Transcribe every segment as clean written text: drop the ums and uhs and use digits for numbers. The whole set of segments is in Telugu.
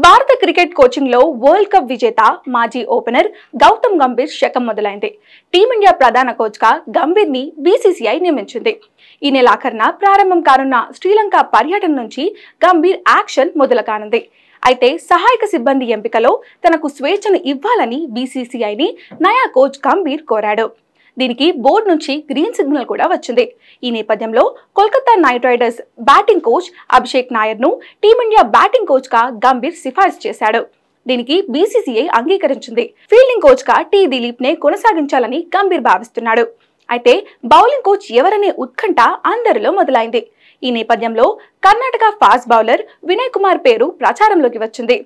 భారత క్రికెట్ కోచింగ్ లో వరల్డ్ కప్ విజేత మాజీ ఓపెనర్ గౌతమ్ గంభీర్ శకం మొదలైంది. టీమిండియా ప్రధాన కోచ్ గా గంభీర్ ని బీసీసీఐ నియమించింది. ఈ నెలాఖరున ప్రారంభం కానున్న శ్రీలంక పర్యటన నుంచి గంభీర్ యాక్షన్ మొదలు కానుంది. అయితే సహాయక సిబ్బంది ఎంపికలో తనకు స్వేచ్ఛను ఇవ్వాలని బీసీసీఐని నయా కోచ్ గంభీర్ కోరాడు. దీనికి బోర్డు నుంచి గ్రీన్ సిగ్నల్ కూడా వచ్చింది. ఈ నేపథ్యంలో Kolkata night riders batting coach Abhishek Nair ను టీమిండియా బ్యాటింగ్ కోచ్ గా గంభీర్ సిఫారసు చేశాడు. దీనికి బీసీసీఐ అంగీకరించింది. ఫీల్డింగ్ కోచ్ గా టీ దిలీప్ నే కొనసాగించాలని గంభీర్ భావిస్తున్నాడు. అయితే బౌలింగ్ కోచ్ ఎవరనే ఉత్కంఠ అందరిలో మొదలైంది. ఈ నేపథ్యంలో కర్ణాటక ఫాస్ట్ బౌలర్ వినయ్ కుమార్ పేరు ప్రచారంలోకి వచ్చింది.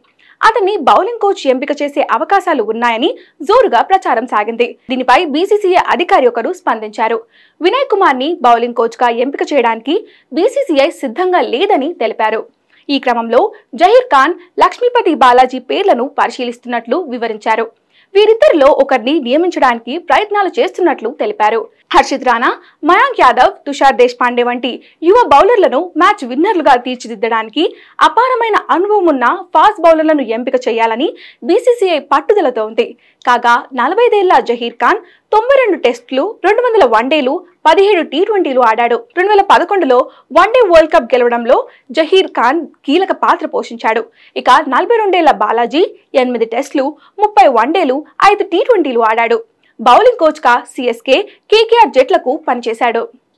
అతన్ని బౌలింగ్ కోచ్ ఎంపిక చేసే అవకాశాలు ఉన్నాయని జోరుగా ప్రచారం సాగింది. దీనిపై బీసీసీఐ అధికారి ఒకరు స్పందించారు. వినయ్ కుమార్ ని బౌలింగ్ కోచ్ గా ఎంపిక చేయడానికి బీసీసీఐ సిద్ధంగా లేదని తెలిపారు. ఈ క్రమంలో జహీర్ ఖాన్, లక్ష్మీపతి బాలాజీ పేర్లను పరిశీలిస్తున్నట్లు వివరించారు. వీరిద్దరిలో ఒకరిని నియమించడానికి ప్రయత్నాలు చేస్తున్నట్లు తెలిపారు. హర్షిత్ రాణా, మయాంక్ యాదవ్, తుషార్ దేశ్పాండే వంటి యువ బౌలర్లను మ్యాచ్ విన్నర్లుగా తీర్చిదిద్దడానికి అపారమైన అనుభవం ఉన్న ఫాస్ట్ బౌలర్లను ఎంపిక చేయాలని బీసీసీఐ పట్టుదలతో ఉంది. కాగా 45 ఏళ్ల జహీర్ ఖాన్ 92 టెస్టులు, 200 వన్డేలు, 17 టీ20లు ఆడాడు. 2011లో వన్డే వరల్డ్ కప్ గెలవడంలో జహీర్ ఖాన్ కీలక పాత్ర పోషించాడు. ఇక 42 ఏళ్ల బాలాజీ 8 టెస్టులు, 30 వన్డేలు, 5 టీ20లు ఆడాడు. బౌలింగ్ కోచ్ గా సీఎస్కే, కేకేఆర్ జట్లకు పనిచేశాడు.